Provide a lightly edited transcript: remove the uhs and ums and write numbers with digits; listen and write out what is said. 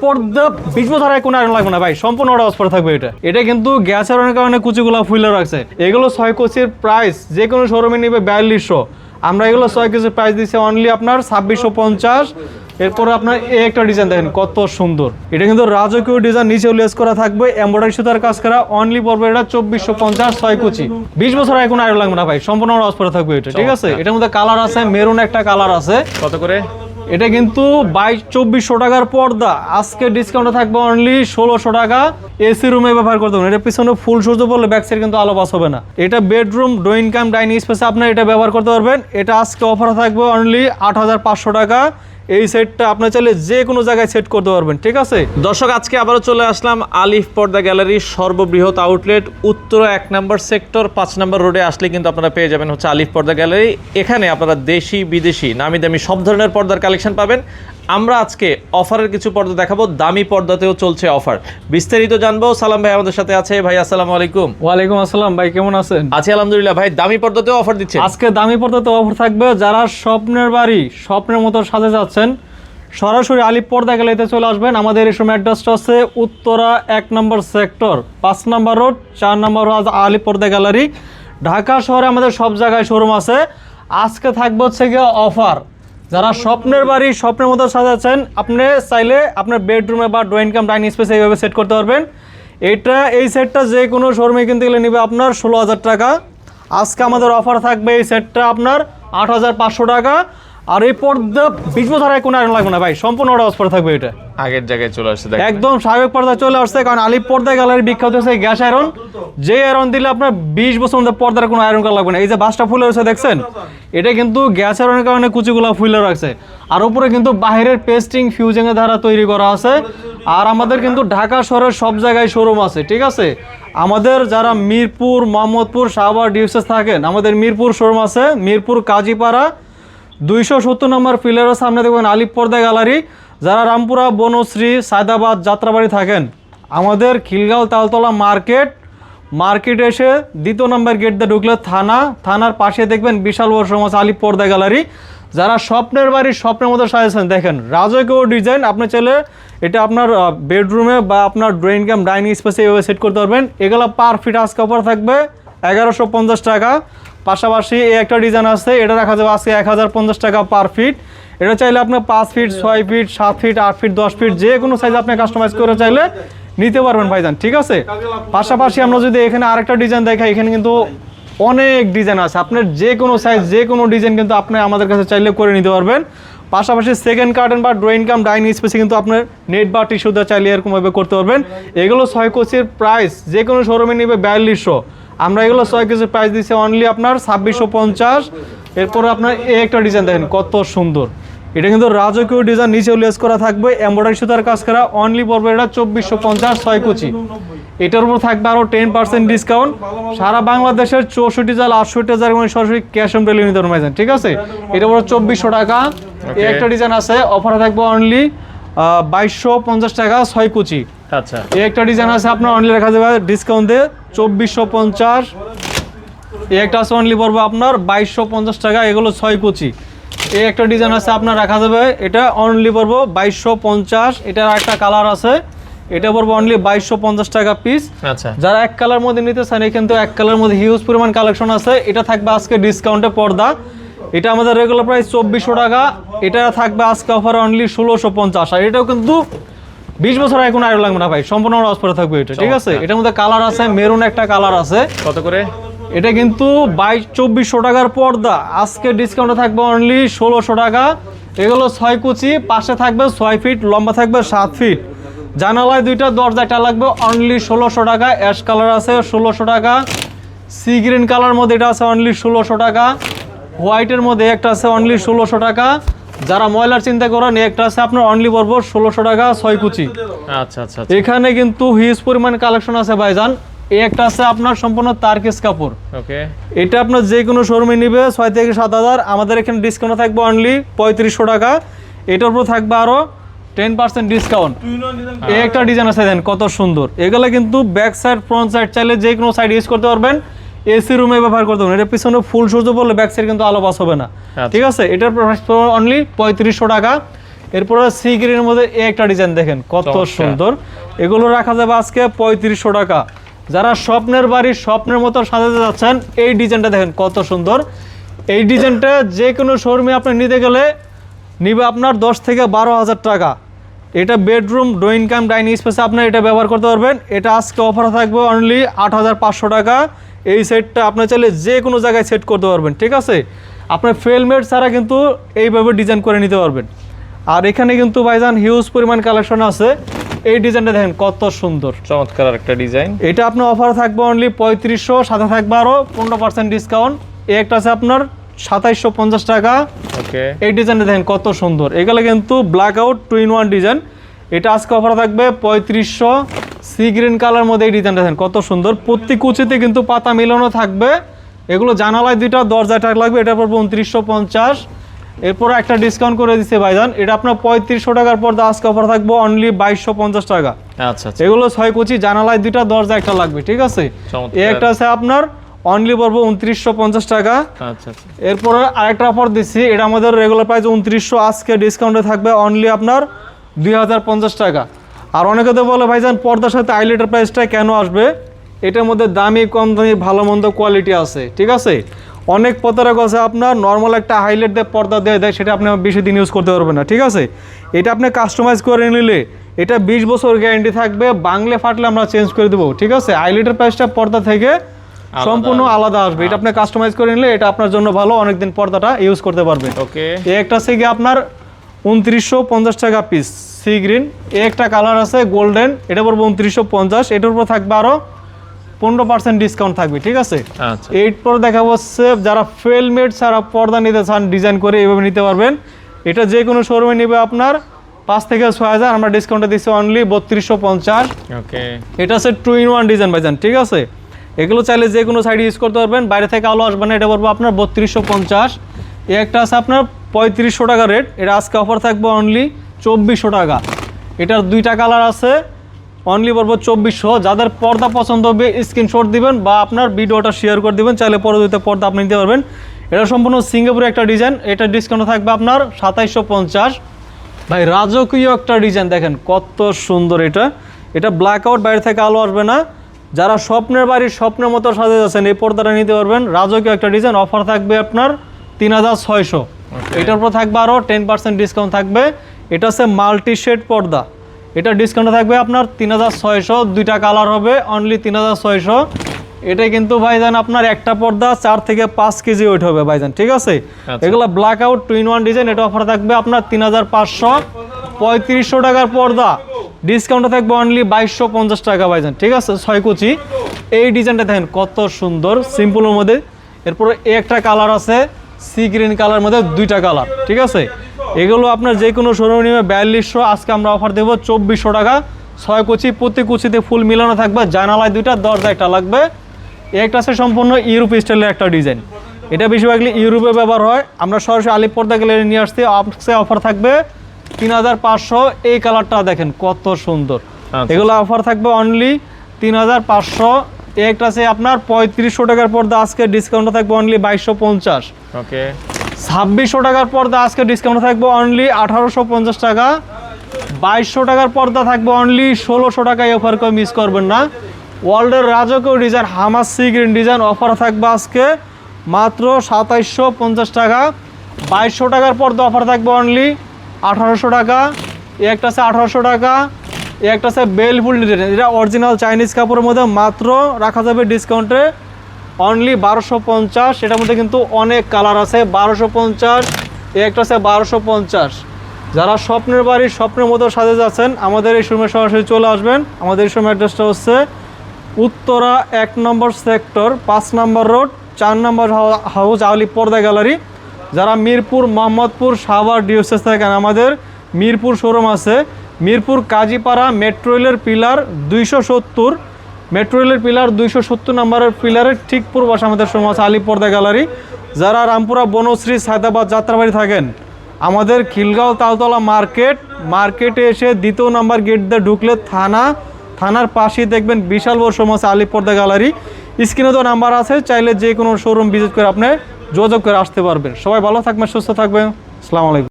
পর্দা 20 বছর কোনো আয়রন লাগবে না ভাই, সম্পূর্ণ অর্ডার পরে থাকবে। এটা কিন্তু গ্যাসের কারণে কুচিগুলা ফুলে রাখছে। এগুলো 6 কোচির প্রাইস যে কোনো শোরুমে নিবে 4200। আমরা এগুলো 6 কোচির প্রাইস দিচ্ছি অনলি আপনার 2650। এরপরে আপনার এই একটা ডিজাইন দেখেন কত সুন্দর, এটা কিন্তু রাজকীয় ডিজাইন, নিচে লেস করা থাকবে, এমব্রয়ডারি সুতার কাজ করা, অনলি পড়বে এটা 2450 6 কোচি। 20 বছর কোনো আয়রন লাগবে না ভাই, সম্পূর্ণ অর্ডার পরে থাকবে এটা। ঠিক আছে, এটার মধ্যে কালার আছে, মেরুন একটা কালার আছে। কত করে? এটা কিন্তু 2400 টাকার পর্দা, আজকে ডিসকাউন্টে থাকবে অনলি 1600 টাকা। এসি রুমে ব্যবহার করতে পারবেন। এটা পিছনে ফুল সূর্য পড়লে ব্যাক সাইড কিন্তু আলো পাস হবে না। এটা বেডরুম, ড্রয়িং কাম ডাইনিং স্পেসে আপনার এটা ব্যবহার করতে পারবেন। এটা আজকে অফার থাকবে অনলি 8500 টাকা। এই সেটটা আপনার চাইলে যে কোনো জায়গায় সেট করতে পারবেন। ঠিক আছে দর্শক, আজকে আবারও চলে আসলাম আলিফ পর্দা গ্যালারির সর্ববৃহৎ আউটলেট উত্তরা 1 নম্বর সেক্টর 5 নম্বর রোডে আসলে কিন্তু আপনারা পেয়ে যাবেন হচ্ছে আলিফ পর্দা গ্যালারি। এখানে আপনারা দেশি বিদেশি নামি দামি সব ধরনের পর্দার কালেকশন পাবেন। আমরা আজকে অফারের কিছু পর্দা দেখাবো, দামি পর্দাতেও চলছে অফার। বিস্তারিত জানবো। সালাম ভাই আমাদের সাথে আছে। ভাই আসসালামু আলাইকুম। ওয়ালাইকুম আসসালাম ভাই, কেমন আছেন? আছি আলহামদুলিল্লাহ। ভাই দামি পর্দাতেও অফার দিচ্ছে আজকে? দামি পর্দাতে অফার থাকবে। যারা স্বপ্নের বাড়ি স্বপ্নের মতো সাজে যাচ্ছেন, সরাসরি আলিফ পর্দা গ্যালারিতে চলে আসবেন। আমাদের এই সময় অ্যাড্রেসটা আছে উত্তরা 1 নম্বর সেক্টর 5 নম্বর রোড 4 নম্বর আলিফ পর্দা গ্যালারি। ঢাকা শহরে আমাদের সব জায়গায় শোরুম আছে। আজকে থাকবে হচ্ছে গিয়ে অফার। যারা স্বপ্নের বাড়ি স্বপ্নের মতো সাজাচ্ছেন, আপনি চাইলে আপনার বেডরুমে বা ড্রয়িং কাম ডাইনিং স্পেসে এইভাবে সেট করতে পারবেন। এই সেটটা যে কোনো শোরুমে কিনতে গেলে নেবে আপনার 16000 টাকা। আজকে আমাদের অফার থাকবে এই সেটটা আপনার 8500 টাকা। আর এই পর্দা 20 বছর কোনো আয়রন লাগবে না ভাই, সম্পূর্ণ অর্ডার পরে থাকবে। এটা আগের জায়গায় চলে আসছে, একদম স্বাভাবিক পর্দা চলে আসছে। কারণ আলিফ পর্দা গ্যালারি বিখ্যাত হচ্ছে গ্যাস আয়রন। যে আয়রন দিলে আপনার 20 বছর মধ্যে পর্দার কোনো আয়রন করা লাগবে না। এই যে বাসটা ফুলে রয়েছে দেখছেন, এটা কিন্তু গ্যাস আয়রনের কারণে কুচিগুলা ফুলে রাখছে। আর উপরে কিন্তু বাহিরের পেস্টিং ফিউজিংয়ের দ্বারা তৈরি করা আছে। আর আমাদের কিন্তু ঢাকা শহরের সব জায়গায় শোরুম আছে। ঠিক আছে, আমাদের যারা মিরপুর, মোহাম্মদপুর, শাহবাগ, ডিউসেস থাকেন, আমাদের মিরপুর শোরুম আছে। মিরপুর কাজীপাড়া 270 নম্বর পিলারের সামনে দেখবেন আলিফ পর্দা গ্যালারি। যারা রামপুরা, বনশ্রী, সায়দাবাদ, যাত্রাবাড়ি থাকেন, আমাদের খিলগাঁও তালতলা মার্কেট এসে 2 নম্বর গেট দিয়ে ঢুকলে থানার পাশে দেখবেন বিশাল বড় শোরুম আছে আলিফ পর্দা গ্যালারি। যারা স্বপ্নের বাড়ি স্বপ্নের মতো সাজাচ্ছেন, দেখেন রাজকীয় ডিজাইন। আপনি চাইলে এটা আপনার বেডরুমে বা আপনার ড্রয়িং কাম ডাইনিং স্পেসে এইভাবে সেট করতে পারবেন। এগুলো পার ফিট আজকে অফার থাকবে 1150 টাকা। পাশাপাশি এই একটা ডিজাইন আছে, এটা রাখা যাবে আজকে 1050 টাকা পার ফিট। এটা চাইলে আপনার 5 feet, 6 feet, 7 feet, 8 feet, 10 feet যে কোনো সাইজ আপনি কাস্টমাইজ করে চাইলে নিতে পারবেন ভাইজান। ঠিক আছে, পাশাপাশি আমরা যদি এখানে আরেকটা ডিজাইন দেখাই, এখানে কিন্তু অনেক ডিজাইন আছে। আপনার যে কোনো সাইজ যে কোনো ডিজাইন কিন্তু আপনি আমাদের কাছে চাইলে করে নিতে পারবেন। পাশাপাশি সেকেন্ড কার্টেন বা ড্রয়িং কাম ডাইনিং স্পেসে কিন্তু আপনার নেট বা টিস্যু দিয়ে চাইলে এরকমভাবে করতে পারবেন। এগুলো 6 কোচির প্রাইস যে কোনো শোরুমে নেবে 4200। আমরা এগুলো 6 কেজির প্রাইস দিচ্ছি অনলি আপনার 2650। এরপরে আপনার এই একটা ডিজাইন দেখেন কত সুন্দর, এটা কিন্তু রাজকীয় ডিজাইন, নিচে লেস করা থাকবে, এমব্রয়ডারি সুতার কাজ করা, অনলি পড়বে এটা 2450 6 কোচি। এটার উপর থাকবে আরও 10% ডিসকাউন্ট। সারা বাংলাদেশের 64 জেলা 68 হাজার সরাসরি ক্যাশ অন ডেলিভারি নিতে পারবেন। ঠিক আছে, এটা পুরো 2400 টাকা। এই একটা ডিজাইন আছে, অফারে থাকবে অনলি 2250 টাকা 6 কোচি। আচ্ছা, এই একটা ডিজাইন আছে আপনার অনলি রাখা যাবে ডিসকাউন্ট দিয়ে 2450। এই একটা আছে অনলি পড়বে আপনার 2250 টাকা, এগুলো 6 কোচি। এই একটা ডিজাইন আছে আপনার রাখা যাবে, এটা অনলি পড়বো 2250। এটার একটা কালার আছে, এটা পড়বো অনলি 2250 টাকা পিস। আচ্ছা, যারা এক কালার মধ্যে নিতে চান, কিন্তু এক কালার মধ্যে হিউজ পরিমাণ কালেকশন আছে। এটা থাকবে আজকে ডিসকাউন্টে পর্দা, এটা আমাদের রেগুলার প্রাইস 2400 টাকা। এটা থাকবে আজকে অফারে অনলি 1650। আর এটাও কিন্তু 20 বছর কোনো আয়রন লাগবে না ভাই, সম্পূর্ণ অফার পরে থাকবে এটা। ঠিক আছে, এটার মধ্যে কালার আছে, মেরুন একটা কালার আছে। কত করে? এটা কিন্তু 2400 টাকার পর্দা, আজকে ডিসকাউন্টে থাকবে অনলি 1600 টাকা। এগুলো 6 কুচি, পাশে থাকবে 6 ফিট, লম্বা থাকবে 7 ফিট। জানালায় 2টা দরজাটা লাগবে অনলি 1600 টাকা। অ্যাশ কালার আছে 1600 টাকা। সি গ্রিন কালার মধ্যে এটা আছে অনলি 1600 টাকা। হোয়াইটের মধ্যে একটা আছে অনলি 1600 টাকা। যারা ময়লার চিন্তা করেন, একটা আছে আপনার অনলি পড়বো 1600 টাকা 6 কুচি। আচ্ছা আচ্ছা, এখানে কিন্তু হিউজ পরিমাণ কালেকশন আছে ভাইজান। এই একটা আছে আপনার সম্পূর্ণ তারকেস কাপড়। ওকে, এটা এটা আপনার যে কোনো শোরুমে নিবে 6 থেকে 7000। আমাদের এখানে ডিসকাউন্ট থাকবে অনলি 3500 টাকা। এটার উপর থাকবে আরো 10% ডিসকাউন্ট। এই একটা ডিজাইন আছে দেন কত সুন্দর। এগুলো কিন্তু ব্যাক সাইড ফ্রন্ট সাইড চাইলে যে কোনো সাইড ইউজ করতে পারবেন। এসি রুমে ব্যবহার করতে পারবেন। এটা পিছনে ফুল সূর্য পড়লে ব্যাক সাইড কিন্তু আলো পাস হবে না। ঠিক আছে, এটার প্রাইস অনলি 3500 টাকা। এরপরে সি গ্রিনের মধ্যে এই একটা ডিজাইন দেখেন কত চমৎকার। সুন্দর। এগুলো রাখা যাবে আজকে 3500 টাকা। যারা স্বপ্নের বাড়ি স্বপ্নের মতো সাজাতে যাচ্ছেন, এই ডিজাইনটা দেখেন কত সুন্দর। এই ডিজাইনটা যে কোনো শোরুমে আপনি নিতে গেলে নিবে আপনার 10 থেকে 12,000 টাকা। এটা বেডরুম ড্রয়িং কাম ডাইনিং স্পেসে আপনি এটা ব্যবহার করতে পারবেন। এটা আজকে অফার থাকবে অনলি 8,500 টাকা। এই সেটটা আপনি চাইলে যে কোনো জায়গায় সেট করতে পারবেন, ঠিক আছে। আপনার ফেলমেট ছাড়া কিন্তু এইভাবে ডিজাইন করে নিতে পারবেন। আর এখানে কিন্তু ভাইজান হিউজ পরিমাণ কালেকশন আছে। এই ডিজাইনটা দেখেন কত সুন্দর, চমৎকার একটা ডিজাইন। এটা আপনার অফার থাকবে অনলি 3500, সাথে থাকবে আরও 15% ডিসকাউন্ট। এই একটা আছে আপনার 2750 টাকা। ওকে, এই ডিজাইনটা দেখেন কত সুন্দর। এগুলো কিন্তু ব্ল্যাক আউট 2-in-1 ডিজাইন। এটা আজকে অফার থাকবে 3500। সি গ্রিন কালার মধ্যে এই ডিজাইনটা দেখেন কত সুন্দর। প্রতি কুচিতে কিন্তু পাতা মিলানো থাকবে। এগুলো জানালায় দুইটা, দরজায় টাক লাগবে। এটা পড়বে 2950। এরপর একটা ডিসকাউন্ট করে দিচ্ছে ভাইজান, এটা আপনার 3500 টাকার পর্দা আজকে অফার থাকবে অনলি 2250 টাকা। আচ্ছা আচ্ছা, এগুলো 6 কুচি, জানালায় দুইটা, দরজা একটা লাগবে, ঠিক আছে। চমৎকার। এই একটা আছে আপনার অনলি পড়বে 2950 টাকা। আচ্ছা আচ্ছা, এরপরে আরেকটা অফার দিচ্ছি, এটা আমাদের রেগুলার প্রাইস 2900, আজকে ডিসকাউন্টে থাকবে অনলি আপনার 2050 টাকা। আর অনেকে তো বলে ভাইজান পর্দার সাথে আইলেটের প্রাইসটা কেন আসবে? এটার মধ্যে দামি কম দামি ভালো মন্দ কোয়ালিটি আছে, ঠিক আছে। অনেক প্রতারক আছে আপনার নর্মাল একটা হাইলাইট দিয়ে পর্দা দিয়ে দেয়, সেটা আপনি বেশি দিন ইউজ করতে পারবেন না, ঠিক আছে। এটা আপনি কাস্টমাইজ করে নিলে এটা 20 বছর গ্যারান্টি থাকবে। বাংলে ফাটলে আমরা চেঞ্জ করে দেবো, ঠিক আছে। হাইলাইটের প্রাইসটা পর্দা থেকে সম্পূর্ণ আলাদা আসবে। এটা আপনি কাস্টমাইজ করে নিলে এটা আপনার জন্য ভালো, অনেকদিন পর্দাটা ইউজ করতে পারবেন। ওকে, এই একটা আছে কি আপনার 2950 টাকা পিস সি গ্রিন। এই একটা কালার আছে গোল্ডেন, এটা পড়বে 2950। এটার উপর থাকবে আরও 15% ডিসকাউন্ট থাকবে, ঠিক আছে। আচ্ছা, এরপর দেখা হচ্ছে যারা ফেলমেট ছাড়া পর্দা নিতে চান ডিজাইন করে এইভাবে নিতে পারবেন। এটা যে কোনো শোরুমে নেবে আপনার 5 থেকে 6000, আমরা ডিসকাউন্টে দিচ্ছি অনলি 3250। ওকে, এটা হচ্ছে 2-in-1 ডিজাইন ভাইজান, ঠিক আছে। এগুলো চাইলে যে কোনো সাইড ইউজ করতে পারবেন, বাইরে থেকে আলো আসবে না। এটা পড়বে আপনার 3250। এই একটা আছে আপনার 3500 টাকা রেট, এটা আজকে অফার থাকবে অনলি 2400 টাকা। এটার দুইটা কালার আছে, অনলি পড়বে 2400। যাদের পর্দা পছন্দ হবে স্ক্রিনশট দিবেন বা আপনার ভিডিওটা শেয়ার করে দিবেন, চাইলে পরবর্তীতে পর্দা আপনি নিতে পারবেন। এটা সম্পূর্ণ সিঙ্গাপুরে একটা ডিজাইন, এটা ডিসকাউন্ট থাকবে আপনার 2750। ভাই রাজকীয় একটা ডিজাইন দেখেন কত সুন্দর। এটা ব্ল্যাক আউট, বাইরে থেকে আলো আসবে না। যারা স্বপ্নের বাড়ির স্বপ্নের মতো সাজে যাচ্ছেন এই পর্দাটা নিতে পারবেন। রাজকীয় একটা ডিজাইন, অফার থাকবে আপনার 3600। এটার উপর থাকবে আরও 10% ডিসকাউন্ট থাকবে। এটা হচ্ছে মাল্টি শেড পর্দা, এটা ডিসকাউন্ট থাকবে আপনার 3600। দুইটা কালার হবে, অনলি 3600। এটা কিন্তু ভাইজান আপনার একটা পর্দা 4 থেকে 5 কেজি ওয়েট হবে ভাইজান, ঠিক আছে। এগুলো ব্ল্যাক আউট 2-in-1 ডিজাইন, এটা অফার থাকবে আপনার 3500। 3500 টাকার পর্দা ডিসকাউন্টে থাকবে অনলি 2250 টাকা ভাইজান, ঠিক আছে। 6 কুচি। এই ডিজাইনটা দেখেন কত সুন্দর, সিম্পলের মধ্যে। এরপরে একটা কালার আছে সি গ্রিন কালার মধ্যে, দুইটা কালার, ঠিক আছে। এগুলো আপনার যে কোনো শোরুমে নিবে 4200, আজকে আমরা অফার দেবো 2400 টাকা। 6 কুচি, প্রতি কুচিতে ফুল মিলানো থাকবে, জানালায় দুইটা, দরজা একটা লাগবে। একটা আছে সম্পূর্ণ ইউরোপ স্টাইলের একটা ডিজাইন, এটা বেশিরভাগই ইউরোপে ব্যবহার হয়। আমরা সরাসরি আলিপ পর্দা গ্যালারি নিয়ে আসছি, আজকে অফার থাকবে 3500। এই কালারটা দেখেন কত সুন্দর। এগুলো অফার থাকবে অনলি 3500। একটা আছে আপনার 3500 টাকার পর্দা, আজকে ডিসকাউন্ট থাকবে অনলি 2250। ওকে, 2600 টাকার পর্দা আজকে ডিসকাউন্ট থাকবে অনলি 1850 টাকা। 2200 টাকার পর্দা থাকবে অনলি 1600 টাকায়। অফার করে মিস করবেন না। ওয়ার্ল্ডের রাজকীয় design Hamas sea green design, offer থাকবে আজকে মাত্র 2750 টাকা। 2200 টাকার পর্দা অফার থাকবে অনলি 1800 টাকা। একটা আছে 1800 টাকা। একটা আছে বেলফুল ডিজাইন, এটা অরিজিনাল চাইনিজ কাপড়ের মধ্যে, মাত্র রাখা যাবে ডিসকাউন্টে অনলি 1250। এটার মধ্যে কিন্তু অনেক কালার আছে। 1250। একটা আছে 1250। যারা স্বপ্নের বাড়ি স্বপ্নের মতো সাজে যাচ্ছেন, আমাদের এই শোরুমে সরাসরি চলে আসবেন। আমাদের এই শোরুমের অ্যাড্রেসটা হচ্ছে উত্তরা 1 নম্বর সেক্টর, 5 নম্বর রোড, 4 নম্বর হাউস, আলিপ পর্দা গ্যালারি। যারা মিরপুর, মোহাম্মদপুর, সাভার, ডিওসেস থাকেন, আমাদের মিরপুর শোরুম আছে। মিরপুর কাজীপাড়া মেট্রো রেলের পিলার 270, মেট্রো রেলের পিলার 270 নম্বরের পিলারের ঠিক পূর্বপাশে আমাদের শোরুম আছে আলিপ পর্দা গ্যালারি। যারা রামপুরা, বনশ্রী, সায়দাবাদ, যাত্রাবাড়ি থাকেন, আমাদের খিলগাঁও তালতলা মার্কেটে এসে 2 নম্বর গেট দিয়ে ঢুকলে থানার পাশেই দেখবেন বিশাল বড় শোরুম আছে আলিপ পর্দা গ্যালারি। স্ক্রিনে তো নাম্বার আছে, চাইলে যে কোনো শোরুম ভিজিট করে আপনি যোগাযোগ করে আসতে পারবেন। সবাই ভালো থাকবেন, সুস্থ থাকবেন। আসসালামু আলাইকুম।